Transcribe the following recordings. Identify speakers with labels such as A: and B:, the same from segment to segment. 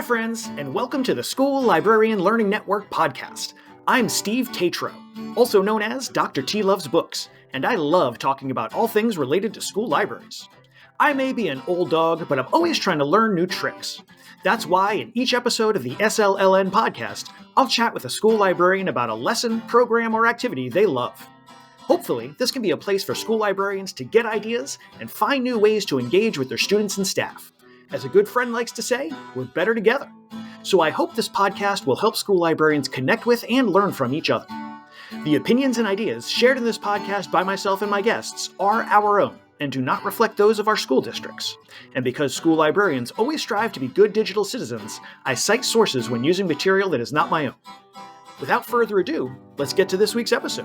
A: Hi, friends, and welcome to the School Librarian Learning Network podcast. I'm Steve Tatro, also known as Dr. T Loves Books, and I love talking about all things related to school libraries. I may be an old dog, but I'm always trying to learn new tricks. That's why in each episode of the SLLN podcast, I'll chat with a school librarian about a lesson, program, or activity they love. Hopefully, this can be a place for school librarians to get ideas and find new ways to engage with their students and staff. As a good friend likes to say, we're better together. So I hope this podcast will help school librarians connect with and learn from each other. The opinions and ideas shared in this podcast by myself and my guests are our own and do not reflect those of our school districts. And because school librarians always strive to be good digital citizens, I cite sources when using material that is not my own. Without further ado, let's get to this week's episode.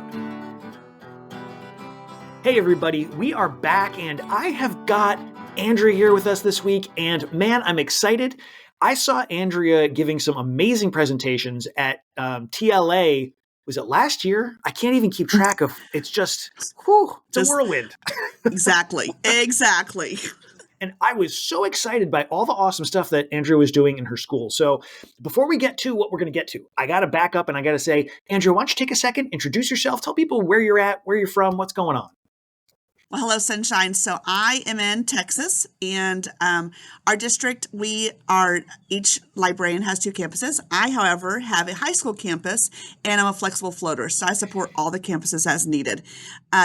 A: Hey everybody, we are back and I have got Andrea here with us this week, and man, I'm excited. I saw Andrea giving some amazing presentations at TLA. Was it last year? I can't even keep track of. It's just, it's a whirlwind.
B: Exactly.
A: And I was so excited by all the awesome stuff that Andrea was doing in her school. So before we get to what we're going to get to, I got to back up and I got to say, Andrea, why don't you take a second, introduce yourself, tell people where you're at, where you're from, what's going on.
B: Well, hello, Sunshine. So I am in Texas, and our district, each librarian has 2 campuses. I, however, have a high school campus, and I'm a flexible floater, so I support all the campuses as needed.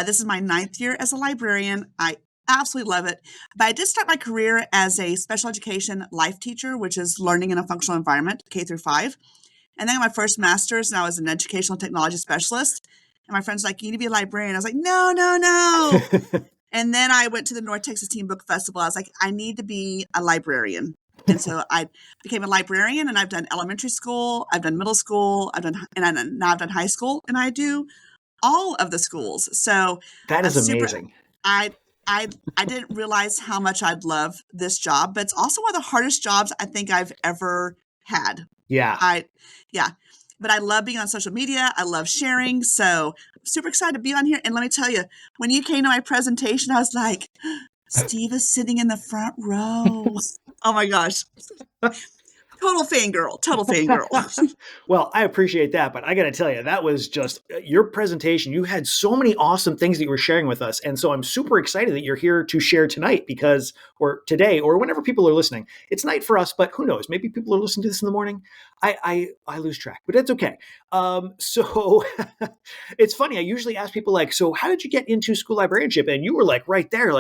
B: This is my 9th year as a librarian. I absolutely love it. But I did start my career as a special education life teacher, which is learning in a functional environment, K through 5. And then I got my first master's, and I was an educational technology specialist. And my friend's like, you need to be a librarian. I was like, no. And then I went to the North Texas Teen Book Festival. I was like, I need to be a librarian. And so I became a librarian, and I've done elementary school, I've done middle school, now I've done high school, and I do all of the schools. So
A: that is amazing.
B: I didn't realize how much I'd love this job, but it's also one of the hardest jobs I think I've ever had.
A: Yeah.
B: But I love being on social media. I love sharing. So I'm super excited to be on here. And let me tell you, when you came to my presentation, I was like, Steve is sitting in the front row. Oh my gosh. Total fangirl.
A: Well, I appreciate that, but I got to tell you, that was just your presentation. You had so many awesome things that you were sharing with us. And so I'm super excited that you're here to share tonight or today, or whenever people are listening. It's night for us, but who knows? Maybe people are listening to this in the morning. I lose track, but that's okay. So it's funny. I usually ask people like, so how did you get into school librarianship? And you were like right there,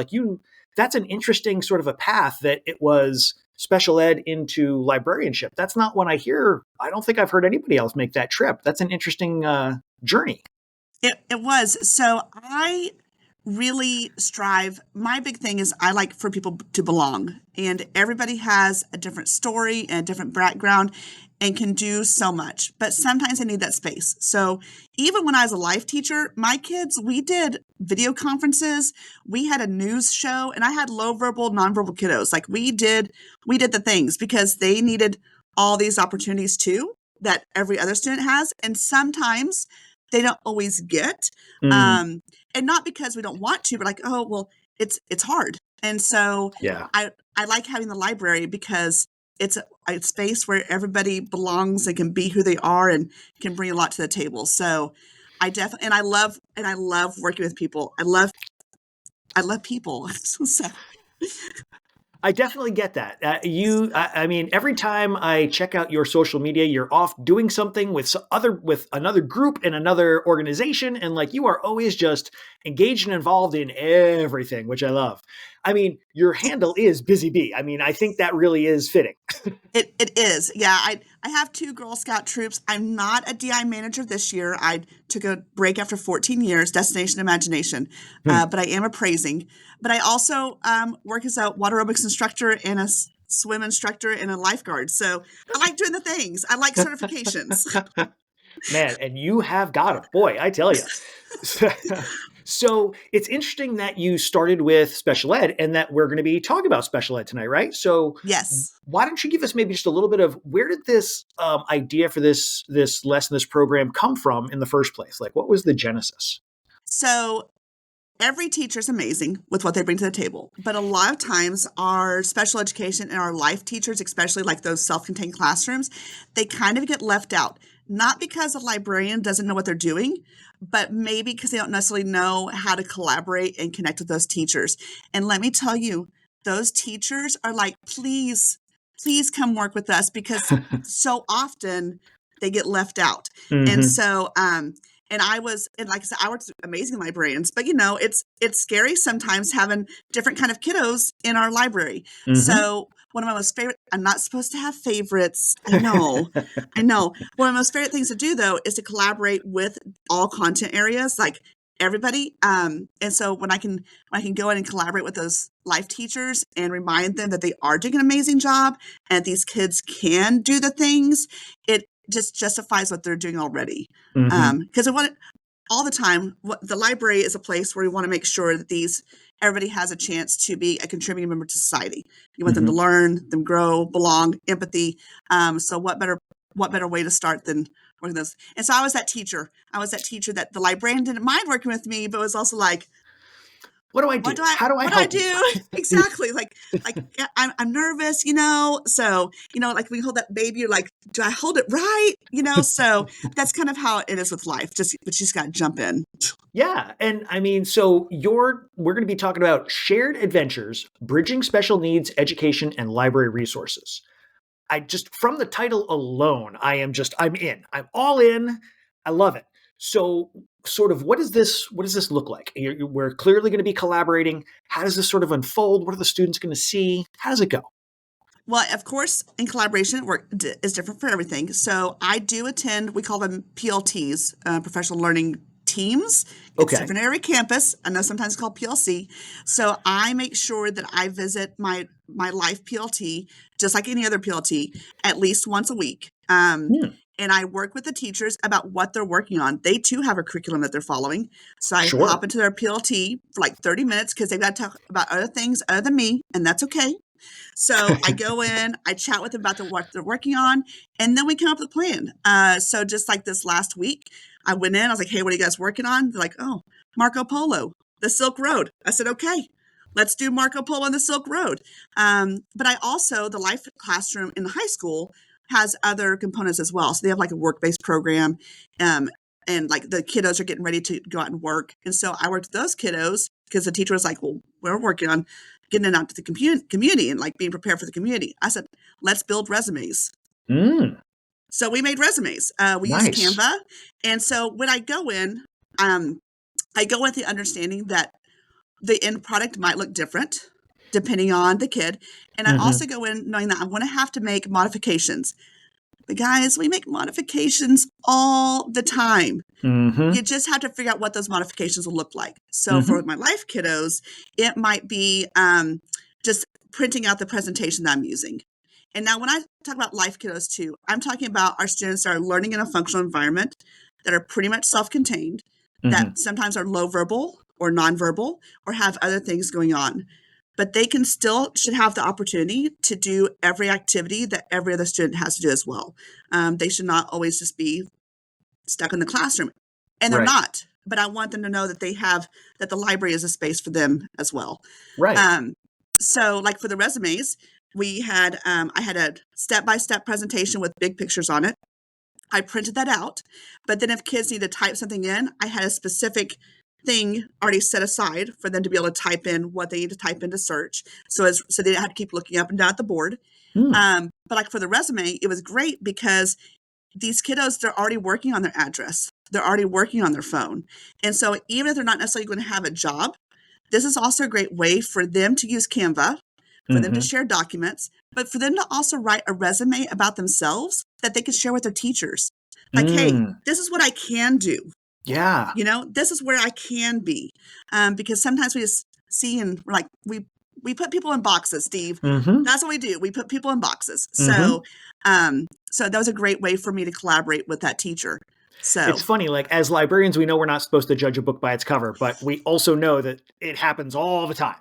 A: that's an interesting sort of a path that it was special ed into librarianship. That's not one I hear. I don't think I've heard anybody else make that trip. That's an interesting journey.
B: It was. So I really strive. My big thing is I like for people to belong, and everybody has a different story and a different background and can do so much, but sometimes I need that space. So even when I was a life teacher, my kids, we did video conferences, we had a news show, and I had low verbal, nonverbal kiddos. Like we did the things because they needed all these opportunities too that every other student has. And sometimes they don't always get, and not because we don't want to, but like, oh, well, it's hard. And so
A: yeah.
B: I like having the library because it's a space where everybody belongs and can be who they are and can bring a lot to the table. So I love working with people. I love people. So.
A: I definitely get that. I mean, every time I check out your social media, you're off doing something with another group and another organization. And like, you are always just engaged and involved in everything, which I love. I mean, your handle is Busy Bee. I mean, I think that really is fitting.
B: It is. Yeah. I have 2 Girl Scout troops. I'm not a DI manager this year. I took a break after 14 years, Destination Imagination, but I am appraising. But I also work as a water aerobics instructor and a swim instructor and a lifeguard. So I like doing the things. I like certifications.
A: Man, and you have got it. Boy, I tell you. So it's interesting that you started with special ed and that we're going to be talking about special ed tonight, right? So
B: yes.
A: Why don't you give us maybe just a little bit of where did this idea for this lesson, this program come from in the first place? Like, what was the genesis?
B: So every teacher is amazing with what they bring to the table, but a lot of times our special education and our life teachers, especially like those self-contained classrooms, they kind of get left out. Not because a librarian doesn't know what they're doing, but maybe because they don't necessarily know how to collaborate and connect with those teachers. And let me tell you, those teachers are like, please, please come work with us, because so often they get left out. And so, and like I said, I worked with amazing librarians, but it's scary sometimes having different kind of kiddos in our library. So one of my most favorite, I'm not supposed to have favorites. I know. One of my most favorite things to do though is to collaborate with all content areas, like everybody. And so when I can go in and collaborate with those life teachers and remind them that they are doing an amazing job and these kids can do the things, it just justifies what they're doing already. Because all the time, the library is a place where we want to make sure that everybody has a chance to be a contributing member to society. You want them to learn, them grow, belong, empathy. So what better way to start than working those? And so I was that teacher. That the librarian didn't mind working with me, but was also like,
A: what do I do? How do I help you?
B: Exactly. Like I'm nervous, so, like we hold that baby, you're like, do I hold it right? So that's kind of how it is with life. But you just got to jump in.
A: Yeah. And I mean, so we're going to be talking about shared adventures, bridging special needs, education, and library resources. From the title alone, I'm in. I'm all in. I love it. So sort of what does this look like? We're clearly going to be collaborating. How does this sort of unfold? What are the students going to see? How does it go?
B: Well, of course, in collaboration, work is different for everything. So I do attend, we call them PLTs, professional learning teams. It's different at every campus. I know sometimes it's called PLC. So I make sure that I visit my life PLT, just like any other PLT, at least once a week. And I work with the teachers about what they're working on. They too have a curriculum that they're following. So I hop into their PLT for like 30 minutes because they've got to talk about other things other than me, and that's okay. So I go in, I chat with them about what they're working on, and then we come up with a plan. So just like this last week, I went in, I was like, hey, what are you guys working on? They're like, oh, Marco Polo, the Silk Road. I said, okay, let's do Marco Polo and the Silk Road. But the life classroom in the high school has other components as well. So they have like a work-based program, and like the kiddos are getting ready to go out and work. And so I worked with those kiddos because the teacher was like, well, we're working on getting it out to the community and like being prepared for the community. I said, let's build resumes. So we made resumes. We used Canva. And so when I go in, I go with the understanding that the end product might look different depending on the kid. And I also go in knowing that I'm going to have to make modifications. But guys, we make modifications all the time. You just have to figure out what those modifications will look like. So for my life kiddos, it might be just printing out the presentation that I'm using. And now when I talk about life kiddos too, I'm talking about our students that are learning in a functional environment that are pretty much self-contained, that sometimes are low verbal or nonverbal or have other things going on. But they should have the opportunity to do every activity that every other student has to do as well. They should not always just be stuck in the classroom. And they're not. But I want them to know that that the library is a space for them as well. So like for the resumes, I had a step-by-step presentation with big pictures on it. I printed that out. But then if kids need to type something in, I had a specific thing already set aside for them to be able to type in what they need to type into search. So they didn't have to keep looking up and down at the board. But like for the resume, it was great because these kiddos, they're already working on their address. They're already working on their phone. And so even if they're not necessarily going to have a job, this is also a great way for them to use Canva, for them to share documents, but for them to also write a resume about themselves that they can share with their teachers. Like, hey, this is what I can do.
A: Yeah.
B: This is where I can be. Because sometimes we just see and we're like, we put people in boxes, Steve. That's what we do. We put people in boxes. So that was a great way for me to collaborate with that teacher. So
A: it's funny, like as librarians, we know we're not supposed to judge a book by its cover, but we also know that it happens all the time,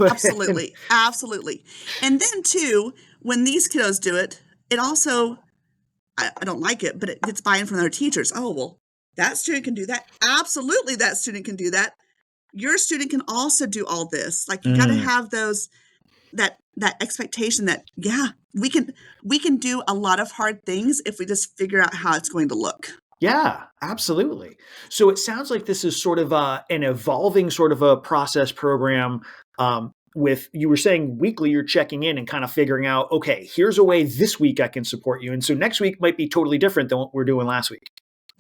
B: Absolutely. Absolutely. And then too, when these kiddos do it, it also, I don't like it, but it gets buy-in from their teachers. Oh, well, that student can do that. Absolutely. That student can do that. your student can also do all this. Like you got to
A: Mm.
B: have that expectation that, yeah, we can do a lot of hard things if we just figure out how it's going to look.
A: Yeah, absolutely. So it sounds like this is sort of an evolving sort of a process program. With you were saying weekly, you're checking in and kind of figuring out, okay, here's a way this week I can support you, and so next week might be totally different than what we're doing last week.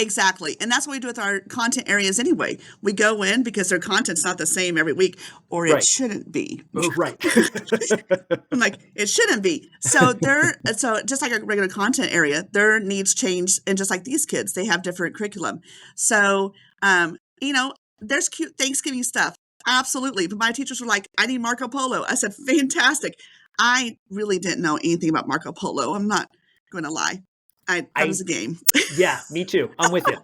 B: Exactly. And that's what we do with our content areas anyway. We go in because their content's not the same every week, or it
A: Right.
B: shouldn't be.
A: Oh, right.
B: I'm like, it shouldn't be. So so just like a regular content area, their needs change. And just like these kids, they have different curriculum. So, you know, there's cute Thanksgiving stuff. Absolutely. But my teachers were like, I need Marco Polo. I said, fantastic. I really didn't know anything about Marco Polo. I'm not going to lie. That was a game.
A: Yeah, me too. I'm with you.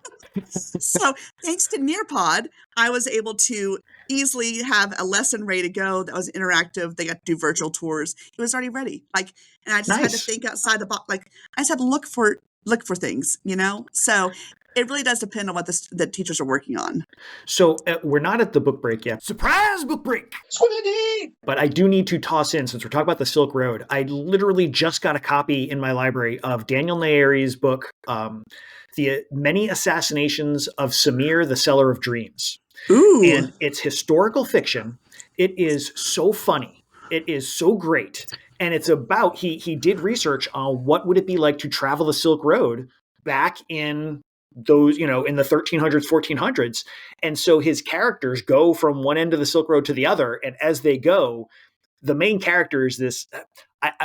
B: So thanks to Nearpod, I was able to easily have a lesson ready to go that was interactive. They got to do virtual tours. It was already ready. Like, and I just had to
A: Nice.
B: think outside the box. Like, I just had to look for things, you know? So it really does depend on what the teachers are working on.
A: So we're not at the book break yet. Surprise book break! But I do need to toss in, since we're talking about the Silk Road, I literally just got a copy in my library of Daniel Nayeri's book, The Many Assassinations of Samir, the Seller of Dreams.
B: Ooh.
A: And it's historical fiction. It is so funny. It is so great. And it's about, he did research on what would it be like to travel the Silk Road back in those, in the 1300s, 1400s. And so his characters go from one end of the Silk Road to the other. And as they go, the main character is this,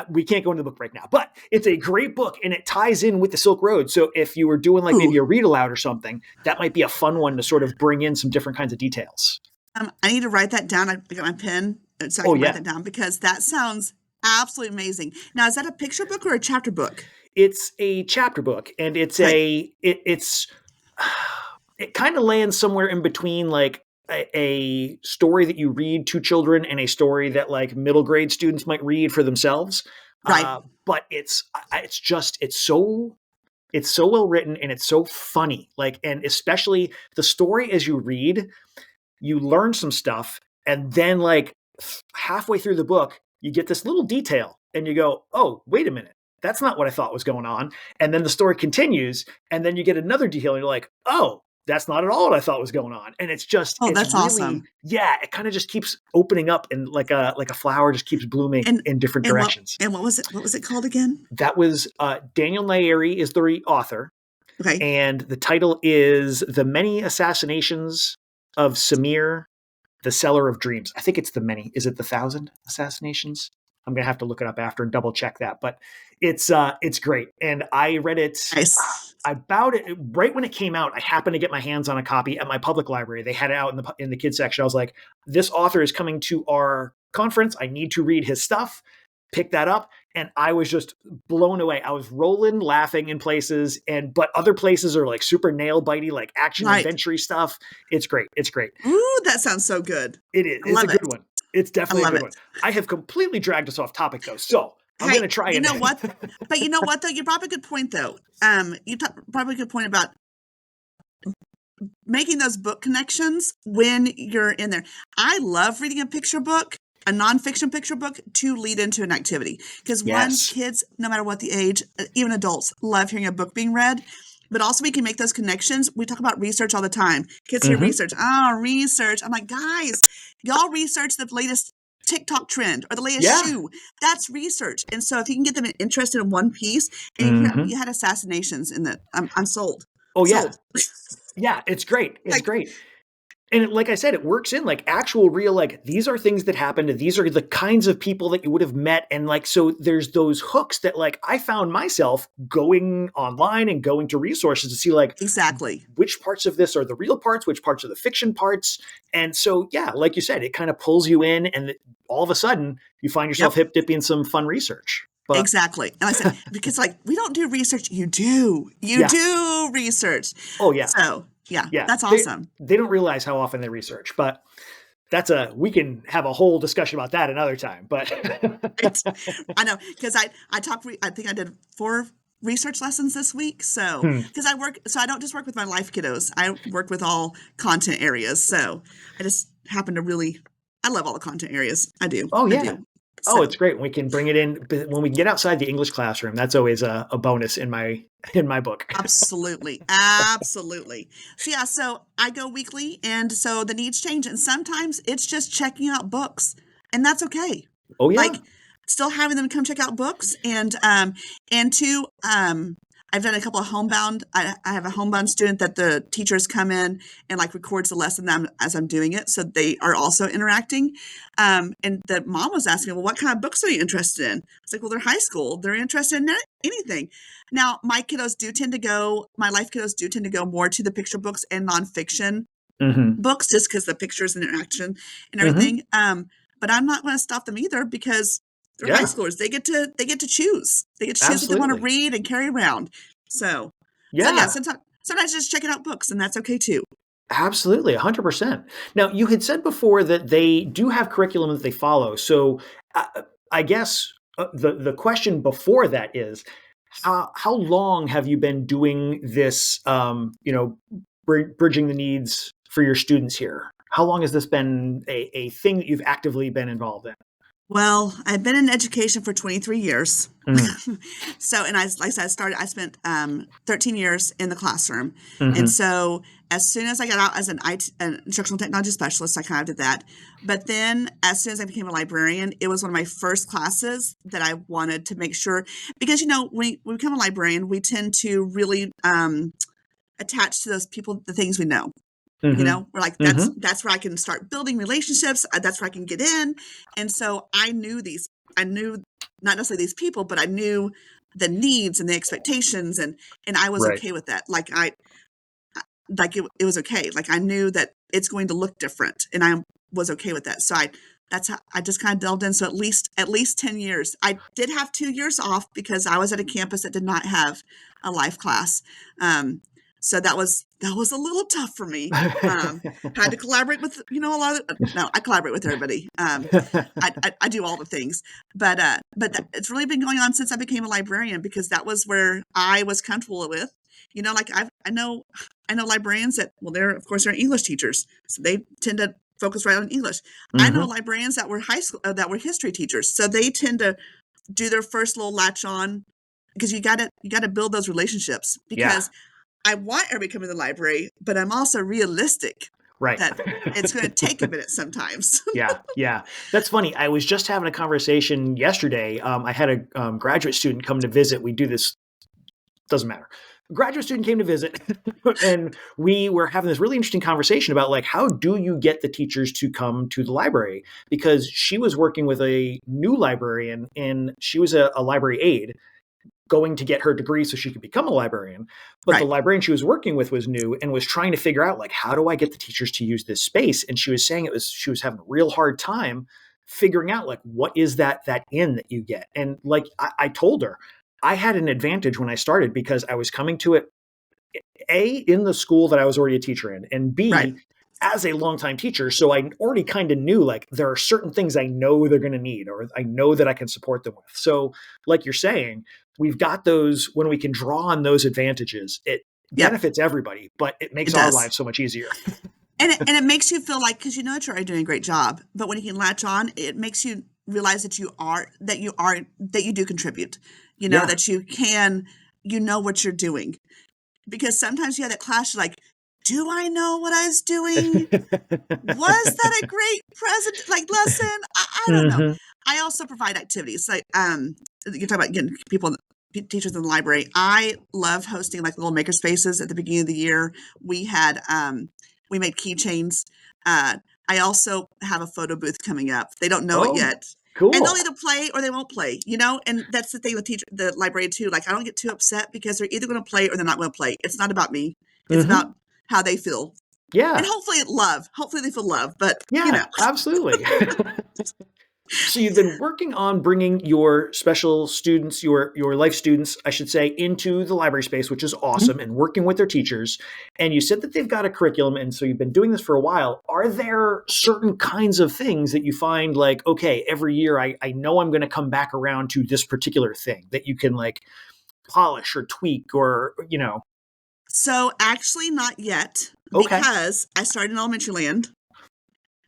A: we can't go into the book right now, but it's a great book and it ties in with the Silk Road. So if you were doing like maybe a read aloud or something, that might be a fun one to sort of bring in some different kinds of details.
B: I need to write that down. I got my pen so I can write that down, because that sounds absolutely amazing. Now, is that a picture book or a chapter book?
A: It's a chapter book, and it's it kind of lands somewhere in between like a story that you read to children and a story that like middle grade students might read for themselves.
B: Right.
A: But it's so well written and it's so funny. Like, and especially the story as you read, you learn some stuff, and then like halfway through the book, you get this little detail and you go, oh, wait a minute. That's not what I thought was going on. And then the story continues, and then you get another detail, and you're like, oh, that's not at all what I thought was going on. And it's just,
B: that's really awesome.
A: Yeah, it kind of just keeps opening up, and like a flower just keeps blooming in different directions.
B: What was it? What was it called again?
A: That was Daniel Nayeri is the author.
B: Okay.
A: And the title is The Many Assassinations of Samir, the Seller of Dreams. I think it's the many. Is it the 1,000 assassinations? I'm going to have to look it up after and double check that, but it's great. And I read it about it right when it came out. I happened to get my hands on a copy at my public library. They had it out in the kids section. I was like, this author is coming to our conference. I need to read his stuff. Pick that up. And I was just blown away. I was rolling, laughing in places, but other places are like super nail bitey, like action adventure stuff. It's great. It's great.
B: Ooh, that sounds so good.
A: It is. It's a good one. It's definitely a good one. I have completely dragged us off topic though, so I'm going to try.
B: You know what? But you know what though? You brought up a good point though. You brought up a good point about making those book connections when you're in there. I love reading a picture book, a nonfiction picture book, to lead into an activity, because one, kids, no matter what the age, even adults, love hearing a book being read. But also we can make those connections. We talk about research all the time. Kids hear research. Oh, research. I'm like, guys, y'all research the latest TikTok trend or the latest shoe. That's research. And so if you can get them interested in one piece, and you had Assassinations in that, I'm sold.
A: Oh,
B: sold.
A: Yeah, it's great. It's great. And like I said, it works in like actual real, like these are things that happened. These are the kinds of people that you would have met. And like, so there's those hooks that like I found myself going online and going to resources to see like
B: exactly
A: which parts of this are the real parts, which parts are the fiction parts. And so, yeah, like you said, it kind of pulls you in, and all of a sudden you find yourself hip dipping in some fun research. But,
B: exactly. And I said, because like, we don't do research. You do research.
A: Oh yeah.
B: So yeah, that's awesome.
A: They don't realize how often they research, but we can have a whole discussion about that another time. But
B: I know, because I think I did 4 research lessons this week. So because I don't just work with my life kiddos, I work with all content areas. So I just happen to really, I love all the content areas. I do.
A: Oh,
B: I
A: yeah.
B: do.
A: Oh,
B: So
A: it's great. We can bring it in when we can get outside the English classroom. That's always a bonus in my book.
B: absolutely. Absolutely. So yeah, so I go weekly, and so the needs change. And sometimes it's just checking out books, and that's okay.
A: Oh, yeah.
B: Like still having them come check out books, and two, I've done a couple of homebound. I have a homebound student that the teachers come in and like records the lesson as I'm doing it, so they are also interacting. And the mom was asking, well, what kind of books are you interested in? It's like, well, they're high school. They're interested in anything. Now, my life kiddos do tend to go more to the picture books and nonfiction
A: Mm-hmm.
B: books, just because the pictures and interaction and
A: Mm-hmm.
B: everything. But I'm not going to stop them either, because they're high
A: Yeah,
B: schoolers. They get to choose. They get to choose what they want to
A: absolutely.
B: read and carry around. So yeah,
A: Yeah,
B: sometimes just checking out books, and that's okay too.
A: absolutely. 100%. Now, you had said before that they do have curriculum that they follow. So I guess the question before that is, how long have you been doing this, bridging the needs for your students here? How long has this been a thing that you've actively been involved in?
B: Well, I've been in education for 23 years.
A: Mm.
B: So, and like I said, I spent 13 years in the classroom. And
A: Hmm.
B: so as soon as I got out as an instructional technology specialist, I kind of did that. But then as soon as I became a librarian, it was one of my first classes that I wanted to make sure, because, when we become a librarian, we tend to really attach to those people the things we know.
A: Hmm.
B: We're like,
A: Hmm.
B: that's where I can start building relationships. That's where I can get in. And so I knew not necessarily these people, but I knew the needs and the expectations, and I was
A: Right.
B: okay with that. It was okay. Like I knew that it's going to look different, and I was okay with that. So that's how I just kind of delved in. So at least 10 years. I did have 2 years off because I was at a campus that did not have a life class. Um, so that was a little tough for me. Had to collaborate with, a lot of, no, I collaborate with everybody. I do all the things, but it's really been going on since I became a librarian, because that was where I was comfortable with, like I know librarians that, well, they're English teachers, so they tend to focus right on English. I know
A: Hmm.
B: librarians that were high school, that were history teachers, so they tend to do their first little latch on, because you gotta build those relationships,
A: Yeah.
B: because I want everybody to come in the library, but I'm also realistic
A: Right.
B: that it's going to take a minute sometimes.
A: Yeah, yeah. That's funny. I was just having a conversation yesterday. I had a graduate student come to visit. We do this, doesn't matter. A graduate student came to visit, and we were having this really interesting conversation about like, how do you get the teachers to come to the library? Because she was working with a new librarian, and she was a library aide going to get her degree so she could become a librarian. But the
B: Right.
A: librarian she was working with was new and was trying to figure out like, how do I get the teachers to use this space? And she was saying she was having a real hard time figuring out like, what is that in that you get? And like I told her, I had an advantage when I started because I was coming to it in the school that I was already a teacher in, and
B: Right.
A: B, as a longtime teacher. So I already kind of knew like there are certain things I know they're going to need, or I know that I can support them with. So, like you're saying, we've got those when we can draw on those advantages. It
B: Yep.
A: benefits everybody, but it makes
B: It
A: our
B: does.
A: lives so much easier.
B: And it makes you feel like, because that you're already doing a great job, but when you can latch on, it makes you realize that you do contribute.
A: Yeah.
B: That you can, what you're doing, because sometimes you have that clash, you're like, do I know what I was doing? Was that a great lesson? I don't know.
A: Hmm.
B: I also provide activities like, you're talking about getting teachers in the library. I love hosting like little maker spaces at the beginning of the year. We made keychains. I also have a photo booth coming up. They don't know it
A: Oh,
B: yet. And they'll
A: cool.
B: either play or they won't play, and that's the thing with the library too. Like, I don't get too upset, because they're either going to play or they're not going to play. It's not about me. It's
A: Hmm.
B: about how they feel, and
A: Yeah.
B: hopefully they feel love, but
A: Yeah, absolutely. So you've been working on bringing your special students, your life students, I should say, into the library space, which is awesome, and working with their teachers. And you said that they've got a curriculum, and so you've been doing this for a while. Are there certain kinds of things that you find like, okay, every year I know I'm going to come back around to this particular thing that you can like polish or tweak or.
B: So actually not yet,
A: Okay.
B: because I started in elementary land,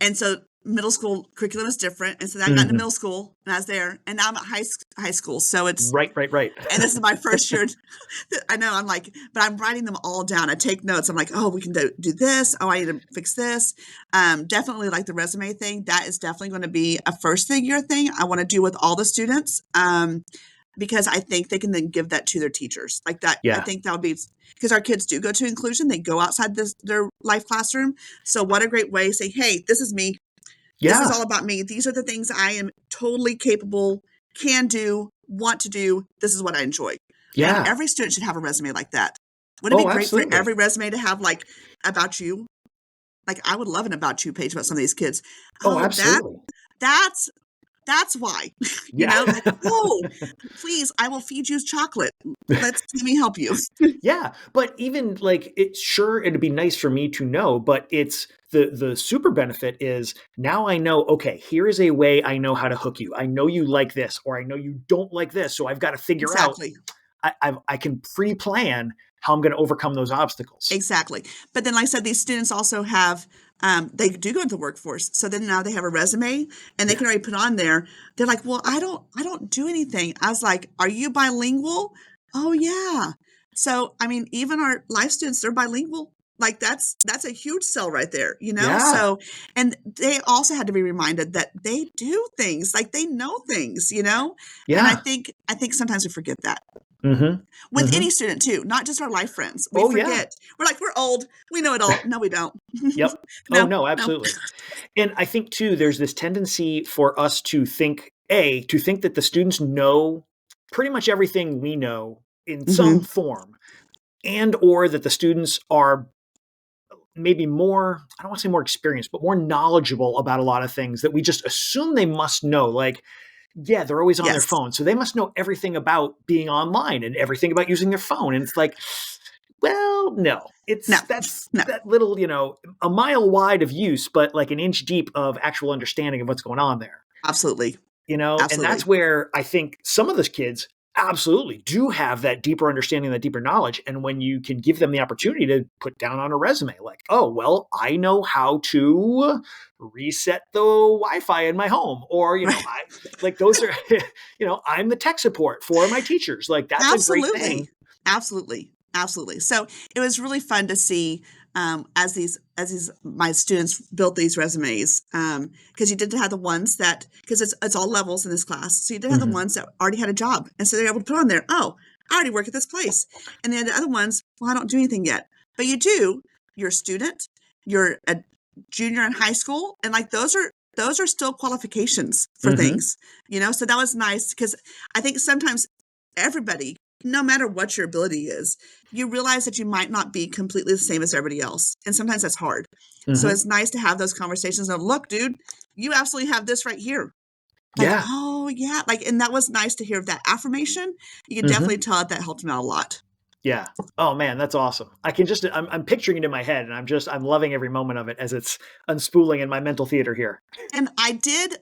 B: And so middle school curriculum is different. And so I got into
A: Mhm.
B: middle school and I was there, and now I'm at high school. So it's,
A: Right, right, right.
B: and this is my first year. I know I'm like, but I'm writing them all down. I take notes. I'm like, oh, we can do this. Oh, I need to fix this. Definitely like the resume thing. That is definitely going to be a first year thing I want to do with all the students. Because I think they can then give that to their teachers like that. I
A: Yeah.
B: think that would be, because our kids do go to inclusion. They go outside their life classroom. So what a great way to say, hey, this is me. This is
A: Yeah.
B: all about me. These are the things I am totally capable, can do, want to do. This is what I enjoy. And
A: Yeah.
B: every student should have a resume like that. Wouldn't it
A: Oh,
B: be great for
A: absolutely.
B: every resume to have like about you? Like I would love an about you page about some of these kids.
A: Oh,
B: Oh,
A: absolutely.
B: that's that's why.
A: Yeah.
B: Like, oh, please, I will feed you chocolate. Let me help you.
A: Yeah, but even like it's sure it'd be nice for me to know, but it's the super benefit is now I know, okay, here is a way I know how to hook you. I know you like this, or I know you don't like this, so I've got to figure out
B: Exactly.
A: I can pre-plan how I'm going to overcome those obstacles.
B: Exactly. But then, like I said, these students also have, they do go to the workforce. So then now they have a resume and they
A: Yeah.
B: can already put on there. They're like, well, I don't do anything. I was like, are you bilingual? Oh yeah. So, I mean, even our life students, they're bilingual. Like that's a huge sell right there, you know?
A: Yeah.
B: So, and they also had to be reminded that they do things, like they know things, you know? And
A: Yeah.
B: I think sometimes we forget that
A: Mhm.
B: with any
A: Mhm.
B: student too, not just our life friends. We
A: Oh yeah.
B: forget. We're like, we're old. We know it all. No, we don't.
A: Yep. Oh
B: No,
A: no,
B: no.
A: absolutely. And I think too, there's this tendency for us to think, to think that the students know pretty much everything we know in some
B: Mhm.
A: form, and or that the students are maybe more, I don't want to say more experienced, but more knowledgeable about a lot of things that we just assume they must know. Like, yeah, they're always on their
B: Yes.
A: phone, so they must know everything about being online and everything about using their phone. And it's like, well, no,
B: No,
A: that's
B: no,
A: that little, a mile wide of use, but like an inch deep of actual understanding of what's going on there.
B: absolutely.
A: And that's
B: Absolutely.
A: where I think some of those kids absolutely do have that deeper understanding, that deeper knowledge. And when you can give them the opportunity to put down on a resume, like, oh, well, I know how to reset the Wi-Fi in my home, or,
B: Right.
A: I like those are, I'm the tech support for my teachers. Like, that's a great thing.
B: Absolutely. Absolutely. Absolutely. So it was really fun to see as these my students built these resumes because you did have the ones that because it's all levels in this class, so you did have the
A: Mhm.
B: ones that already had a job, and so they're able to put on there, oh, I already work at this place, and then the other ones, well, I don't do anything yet, but you do. You're a student, you're a junior in high school, and like those are still qualifications for
A: Mhm.
B: things, so that was nice because I think sometimes everybody, no matter what your ability is, you realize that you might not be completely the same as everybody else. And sometimes that's hard. So
A: Mhm.
B: it's nice to have those conversations of, look, dude, you absolutely have this right here. Like,
A: Yeah.
B: oh, yeah. Like, and that was nice to hear that affirmation. You can definitely
A: Mhm.
B: tell that helped me out a lot.
A: Yeah. Oh man, that's awesome. I'm picturing it in my head, and I'm loving every moment of it as it's unspooling in my mental theater here.
B: And I did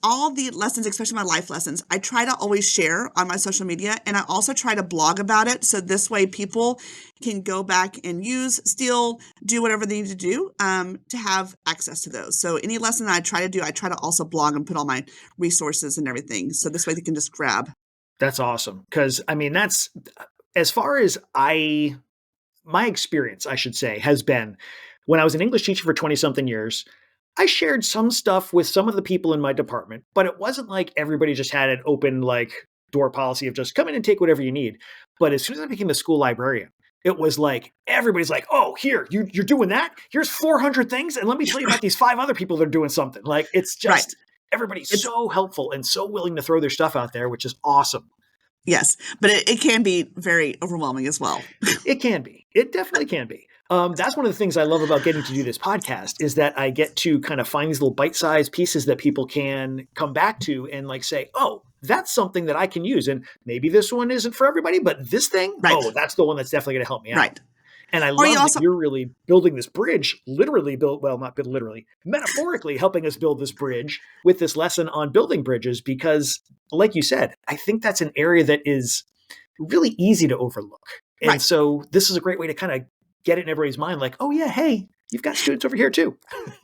B: all the lessons, especially my life lessons, I try to always share on my social media. And I also try to blog about it. So this way people can go back and steal, do whatever they need to do to have access to those. So any lesson I try to do, I try to also blog and put all my resources and everything. So this way they can just grab.
A: That's awesome. Because I mean, that's as far as my experience, I should say, has been when I was an English teacher for 20 something years. I shared some stuff with some of the people in my department, but it wasn't like everybody just had an open like door policy of just come in and take whatever you need. But as soon as I became a school librarian, it was like everybody's like, "Oh, here you're doing that. Here's 400 things, and let me tell you about these 5 other people that are doing something." Like it's
B: Right.
A: just everybody's
B: It's
A: so helpful and so willing to throw their stuff out there, which is awesome.
B: yes, but it can be very overwhelming as well.
A: It can be. It definitely can be. That's one of the things I love about getting to do this podcast is that I get to kind of find these little bite-sized pieces that people can come back to and like say, oh, that's something that I can use. And maybe this one isn't for everybody, but this thing,
B: Right.
A: oh, that's the one that's definitely going to help me out.
B: Right.
A: And I
B: Or you
A: love that
B: also
A: you're really building this bridge, literally well, not literally, metaphorically helping us build this bridge with this lesson on building bridges, because like you said, I think that's an area that is really easy to overlook. And
B: right.
A: so this is a great way to kind of get it in everybody's mind like, oh, yeah, hey, you've got students over here too.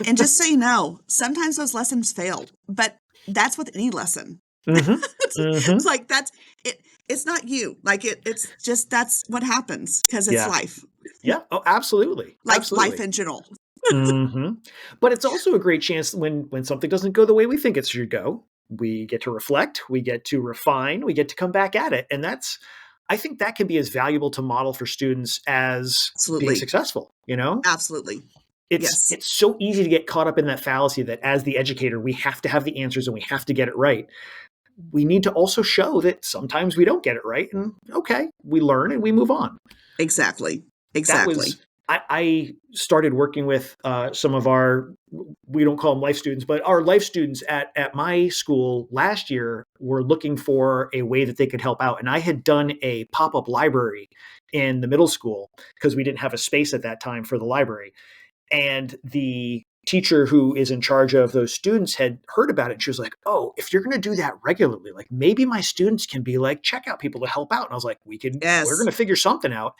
B: And just so you know, sometimes those lessons fail, but that's with any lesson.
A: Mm-hmm.
B: It's
A: Mm-hmm.
B: like that's it. It's not you. Like it's just that's what happens because it's
A: Yeah.
B: life,
A: Yeah. Oh, absolutely.
B: like life
A: Absolutely.
B: in general.
A: Mm-hmm. But it's also a great chance when something doesn't go the way we think it should go, we get to reflect, we get to refine, we get to come back at it. And I think that can be as valuable to model for students as being
B: Absolutely,
A: successful, you know?
B: absolutely, yes,
A: It's so easy to get caught up in that fallacy that as the educator, we have to have the answers and we have to get it right. We need to also show that sometimes we don't get it right. And okay, we learn and we move on.
B: exactly,
A: That
B: exactly.
A: was I started working with some of our, we don't call them life students, but our life students at my school last year were looking for a way that they could help out. And I had done a pop-up library in the middle school because we didn't have a space at that time for the library. And the teacher who is in charge of those students had heard about it. And she was like, oh, if you're going to do that regularly, like maybe my students can be like checkout people to help out. And I was like, we're going
B: Yes,
A: to figure something out.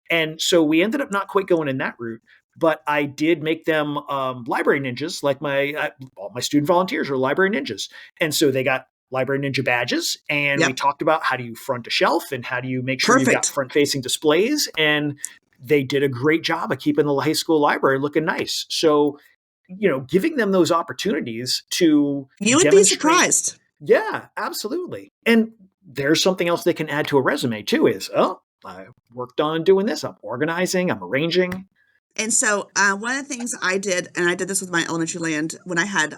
A: And so we ended up not quite going in that route, but I did make them library ninjas. Like all my student volunteers are library ninjas, and so they got library ninja badges. And we
B: yep,
A: talked about how do you front a shelf and how do you make sure you've got
B: perfect.
A: front facing displays. And they did a great job of keeping the high school library looking nice. So giving them those opportunities to
B: You would be
A: demonstrate.
B: surprised.
A: Yeah, absolutely. And there's something else they can add to a resume too is, oh, I worked on doing this. I'm organizing, I'm arranging.
B: And so one of the things I did, and I did this with my elementary land when I had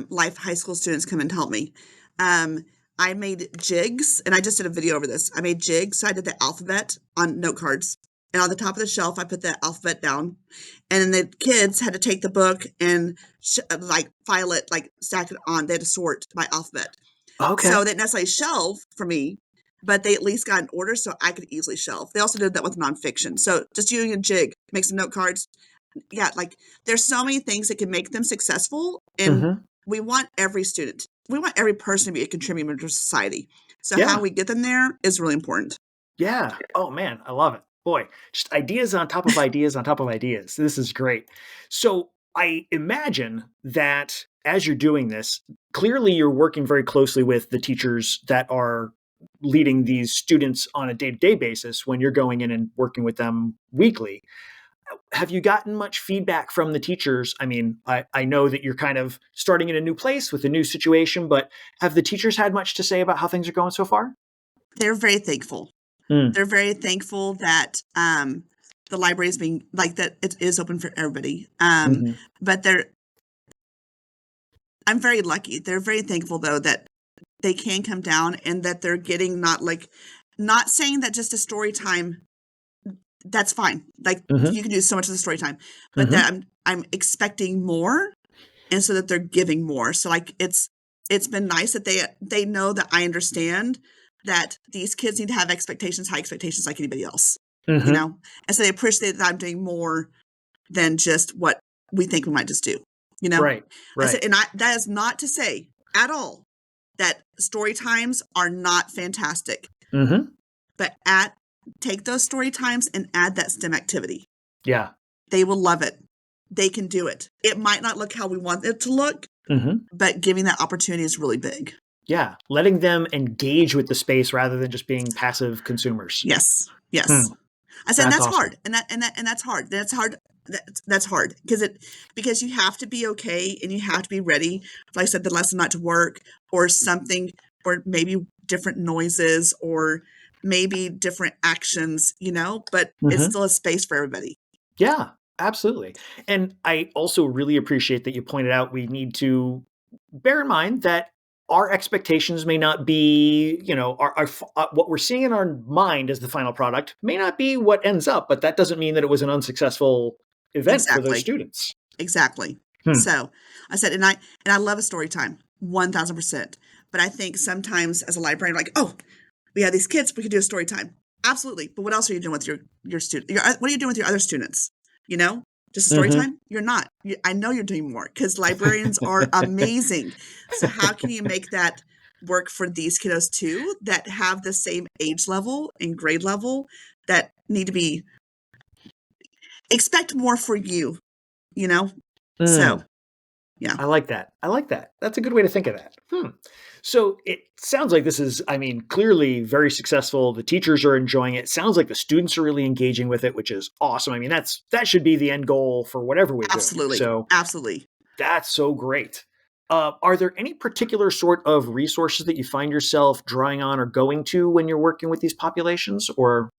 B: life high school students come and help me. I made jigs, and I just did a video over this. I made jigs, so I did the alphabet on note cards. And on the top of the shelf, I put the alphabet down. And then the kids had to take the book and like file it, like stack it on. They had to sort by alphabet. So
A: Okay.
B: they didn't necessarily shelve for me, but they at least got an order so I could easily shelve. They also did that with nonfiction. So just doing a jig, make some note cards. Yeah, like there's so many things that can make them successful. And
A: Mm-hmm.
B: we want we want every person to be a contributor to society. So how
A: Yeah.
B: we get them there is really important.
A: Yeah. Oh man, I love it. Boy, just ideas on top of ideas on top of ideas. This is great. So I imagine that as you're doing this, clearly you're working very closely with the teachers that are leading these students on a day-to-day basis when you're going in and working with them weekly. Have you gotten much feedback from the teachers? I mean, I know that you're kind of starting in a new place with a new situation, but have the teachers had much to say about how things are going so far?
B: They're very thankful.
A: Mm.
B: They're very thankful that the library is being like that. It is open for everybody.
A: Hmm.
B: But I'm very lucky. They're very thankful though that they can come down and that they're getting not saying that just a story time, that's fine. Like
A: Hmm.
B: you can do so much of the story time, but
A: Hmm.
B: that I'm expecting more, and so that they're giving more. So like it's been nice that they know that I understand that these kids need to have high expectations like anybody else, you
A: Hmm.
B: know? And so they appreciate that I'm doing more than just what we think we might just do, you know?
A: Right.
B: I said,
A: Right.
B: and that is not to say at all that story times are not fantastic,
A: Hmm.
B: but take those story times and add that STEM activity.
A: Yeah.
B: They will love it. They can do it. It might not look how we want it to look,
A: Hmm.
B: but giving that opportunity is really big.
A: Yeah. Letting them engage with the space rather than just being passive consumers.
B: Yes.
A: Hmm.
B: Yes. I said, and
A: That's
B: that's
A: awesome.
B: hard. And that's hard. That's hard. That's hard because you have to be okay and you have to be ready. Like I said, the lesson not to work or something, or maybe different noises or maybe different actions, but it's
A: Hmm.
B: still a space for everybody.
A: Yeah, absolutely. And I also really appreciate that you pointed out we need to bear in mind that our expectations may not be, what we're seeing in our mind as the final product may not be what ends up, but that doesn't mean that it was an unsuccessful event for those
B: Exactly.
A: students.
B: Exactly.
A: Hmm.
B: So I said, and I love a story time, 1000%. But I think sometimes as a librarian, like, oh, we have these kids, we could do a story time. Absolutely. But what else are you doing with your student? What are you doing with your other students? You know, just a story
A: Hmm.
B: time? You're not. I know you're doing more because librarians are amazing. So how can you make that work for these kiddos too that have the same age level and grade level that need to be expect more for you you know?
A: Mm.
B: So, yeah,
A: I like that. I like that. That's a good way to think of that. So it sounds like this is, I mean, clearly very successful. The teachers are enjoying it. Sounds like the students are really engaging with it, which is awesome. I mean, that should be the end goal for whatever we're doing.
B: absolutely.
A: So
B: Absolutely.
A: that's so great. Are there any particular sort of resources that you find yourself drawing on or going to when you're working with these populations? Or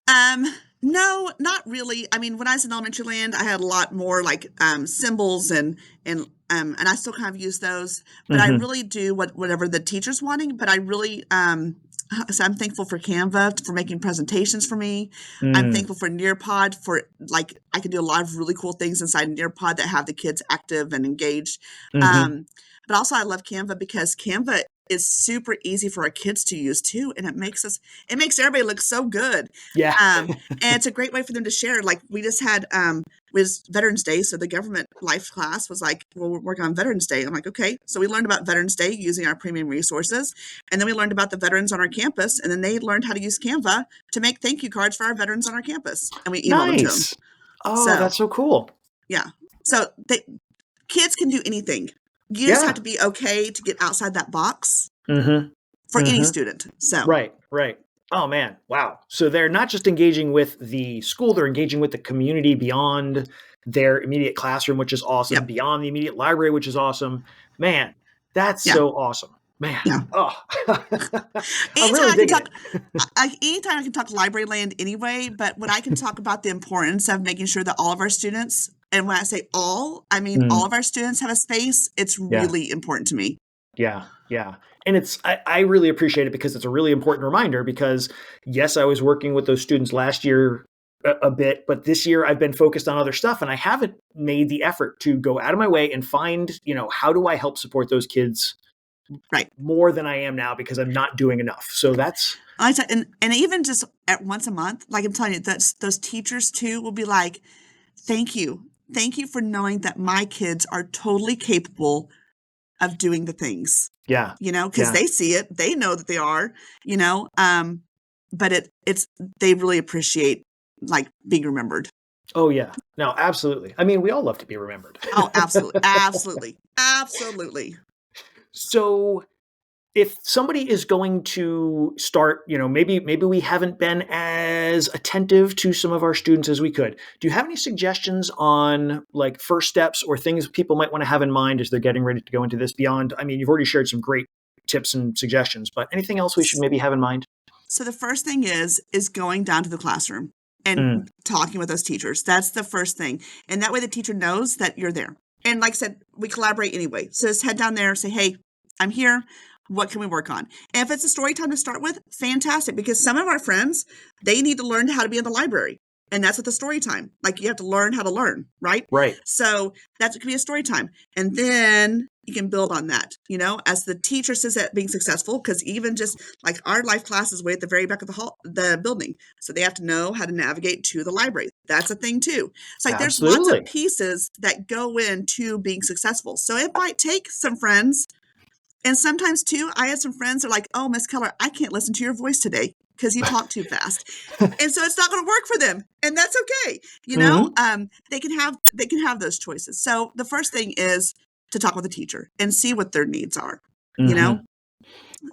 B: Um, no, not really. I mean, when I was in elementary land, I had a lot more like symbols and I still kind of use those. But I
A: Mhm.
B: really do whatever the teacher's wanting. But I really so I'm thankful for Canva for making presentations for me. I'm
A: Mm.
B: thankful for Nearpod for like I can do a lot of really cool things inside Nearpod that have the kids active and engaged.
A: Mhm.
B: Um, but also I love Canva because Canva is super easy for our kids to use too, and it makes everybody look so good.
A: Yeah.
B: And it's a great way for them to share. Like we just had was Veterans Day, so the government life class was like, well, we're working on Veterans Day. I'm like, okay. So we learned about Veterans Day using our premium resources, and then we learned about the veterans on our campus, and then they learned how to use Canva to make thank you cards for our veterans on our campus, and we emailed them to them.
A: Nice. Oh,
B: So
A: that's so cool.
B: yeah, so kids can do anything. You just have
A: Yeah.
B: to be okay to get outside that box
A: Mhm.
B: for any
A: Mhm.
B: student. So
A: Right, right. Oh man, wow. So they're not just engaging with the school, they're engaging with the community beyond their immediate classroom, which is awesome,
B: yep,
A: beyond the immediate library, which is awesome. Man, that's
B: yeah,
A: so awesome. Man.
B: yeah.
A: Oh. I'm
B: Anytime
A: really
B: I can
A: digging
B: talk,
A: it.
B: anytime I can talk library land anyway. But when I can talk about the importance of making sure that all of our students, and when I say all, I mean all
A: Mm,
B: of our students have a space. It's
A: yeah.
B: really important to me.
A: Yeah, yeah. And I really appreciate it because it's a really important reminder because yes, I was working with those students last year a bit, but this year I've been focused on other stuff and I haven't made the effort to go out of my way and find, how do I help support those kids
B: Right.
A: more than I am now because I'm not doing enough. So that's
B: I said, and even just at once a month, like I'm telling you, that's those teachers too will be like, thank you for knowing that my kids are totally capable of doing the things,
A: yeah.
B: because
A: Yeah.
B: they see it, they know that they are, you know, but it's they really appreciate like being remembered.
A: Oh yeah. No, absolutely. I mean, we all love to be remembered.
B: Oh, absolutely, absolutely, absolutely.
A: So if somebody is going to start, maybe we haven't been as attentive to some of our students as we could. Do you have any suggestions on like first steps or things people might want to have in mind as they're getting ready to go into this beyond? I mean, you've already shared some great tips and suggestions, but anything else we should maybe have in mind?
B: So the first thing is going down to the classroom
A: Mm,
B: and talking with those teachers. That's the first thing. And that way the teacher knows that you're there. And like I said, we collaborate anyway. So just head down there and say, hey, I'm here. What can we work on? And if it's a story time to start with, fantastic. Because some of our friends, they need to learn how to be in the library. And that's what the story time. Like you have to learn how to learn, right?
A: right.
B: So that could be a story time. And then you can build on that, as the teacher says that being successful, because even just like our life class is way at the very back of the building. So they have to know how to navigate to the library. That's a thing too. It's like there's lots of
A: Absolutely.
B: pieces that go into being successful. So it might take some friends. And sometimes too, I had some friends that are like, oh, Miss Keller, I can't listen to your voice today because you talk too fast. And so it's not going to work for them. And that's okay.
A: Hmm.
B: They can have those choices. So the first thing is to talk with the teacher and see what their needs are, you
A: Hmm.
B: know?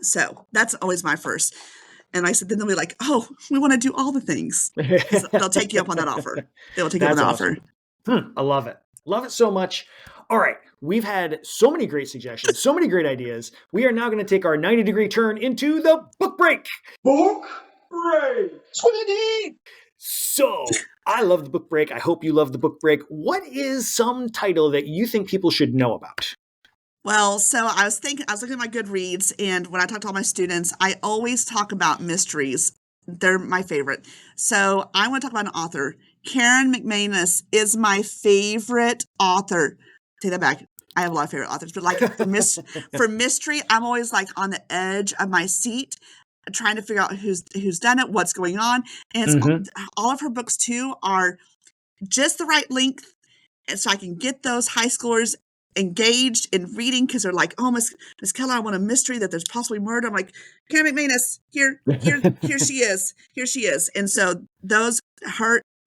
B: So that's always my first. And I said, then they'll be like, oh, we want to do all the things. So they'll take you up on that offer. They will take you up on
A: That's
B: that
A: awesome.
B: offer.
A: I love it. Love it so much. All right. We've had so many great suggestions, so many great ideas. We are now going to take our 90-degree turn into the book break.
C: Book break. Sweetie.
A: So I love the book break. I hope you love the book break. What is some title that you think people should know about?
B: Well, so I was looking at my Goodreads, and when I talk to all my students, I always talk about mysteries. They're my favorite. So I want to talk about an author. Karen McManus is my favorite author. Take that back. I have a lot of favorite authors, but like for mystery, I'm always like on the edge of my seat, trying to figure out who's done it, what's going on. And
A: Hmm.
B: all of her books too are just the right length, and so I can get those high schoolers engaged in reading because they're like, oh, Miss Keller, I want a mystery that there's possibly murder. I'm like, Karen McManus, here she is. And so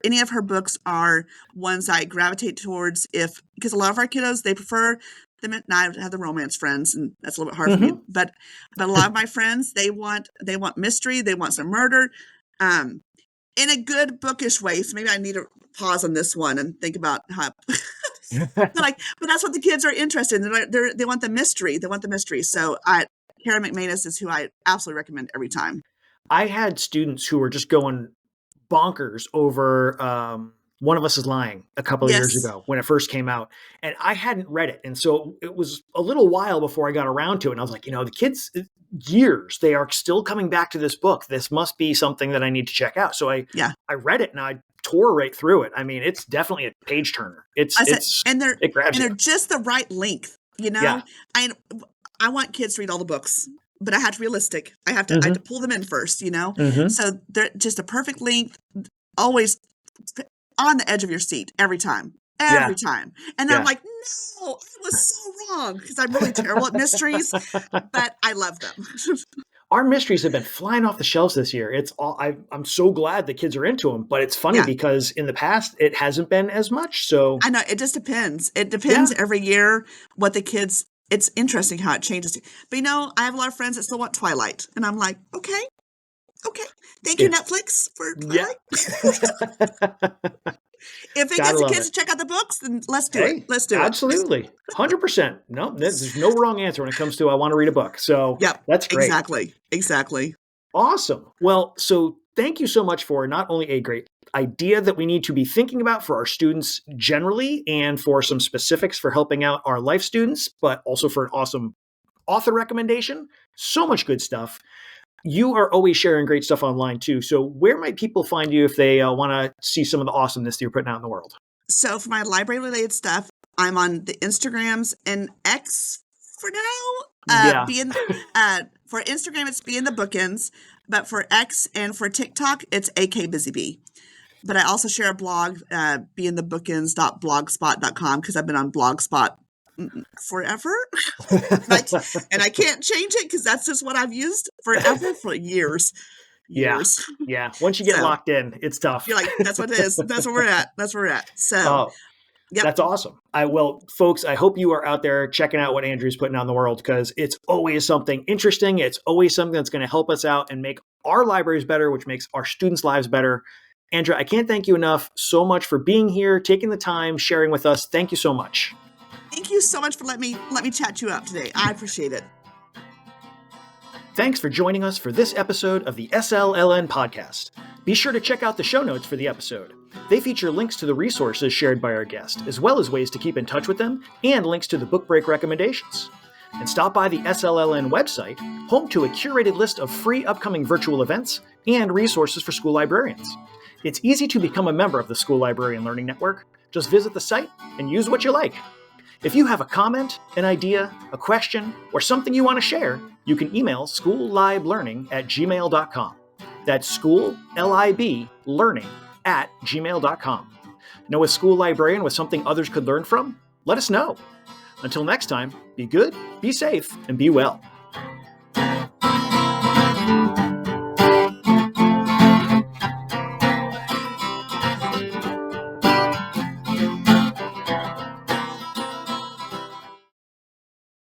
B: any of her books are ones I gravitate towards because a lot of our kiddos, they prefer them. And I have the romance friends, and that's a little bit hard for me. But a lot of my friends, they want mystery, they want some murder, in a good bookish way. So maybe I need to pause on this one and think about how. but that's what the kids are interested in. They want the mystery. They want the mystery. So Kara McManus is who I absolutely recommend every time.
A: I had students who were just going bonkers over One of Us is Lying a couple of years ago when it first came out, and I hadn't read it. And so it was a little while before I got around to it. And I was like, the kids, years, they are still coming back to this book. This must be something that I need to check out. So I read it and I tore right through it. I mean, it's definitely a page turner. It grabs you.
B: They're just the right length,
A: Yeah.
B: I want kids to read all the books, but I have to be realistic. I have to pull them in first, So they're just a perfect length, always on the edge of your seat every time. And I'm like, no, I was so wrong, because I'm really terrible at mysteries, but I love them.
A: Our mysteries have been flying off the shelves this year. It's all I'm so glad the kids are into them, but it's funny because in the past it hasn't been as much. So
B: I know, it just depends. It depends every year what the kids. It's interesting how it changes. But I have a lot of friends that still want Twilight, and I'm like, okay. Thank you, Netflix, for Twilight. If it gets the kids to check out the books, then let's do it. Let's do it.
A: Absolutely. 100%. No, there's no wrong answer when it comes to I want to read a book. So that's great.
B: Exactly.
A: Awesome. Well, so thank you so much for not only a great idea that we need to be thinking about for our students generally, and for some specifics for helping out our life students, but also for an awesome author recommendation. So much good stuff. You are always sharing great stuff online too. So where might people find you if they want to see some of the awesomeness that you're putting out in the world?
B: So for my library related stuff, I'm on the Instagrams and X for now. For Instagram, it's Be in the Bookends, but for X and for TikTok, it's AK Busy Bee. But I also share a blog, beinthebookends.blogspot.com, because I've been on Blogspot forever. and I can't change it because that's just what I've used forever for years.
A: Yeah. Once you get locked in, it's tough.
B: You're like, that's what it is. That's where we're at. So
A: that's awesome. Folks, I hope you are out there checking out what Andrew's putting out in the world, because it's always something interesting. It's always something that's going to help us out and make our libraries better, which makes our students' lives better. Andrea, I can't thank you enough so much for being here, taking the time, sharing with us. Thank you so much.
B: Thank you so much for letting me chat you up today. I appreciate it.
A: Thanks for joining us for this episode of the SLLN podcast. Be sure to check out the show notes for the episode. They feature links to the resources shared by our guest, as well as ways to keep in touch with them, and links to the book break recommendations. And stop by the SLLN website, home to a curated list of free upcoming virtual events and resources for school librarians. It's easy to become a member of the School Librarian Learning Network. Just visit the site and use what you like. If you have a comment, an idea, a question, or something you want to share, you can email schoolliblearning@gmail.com. That's schoolliblearning@gmail.com. Know a school librarian with something others could learn from? Let us know. Until next time, be good, be safe, and be well.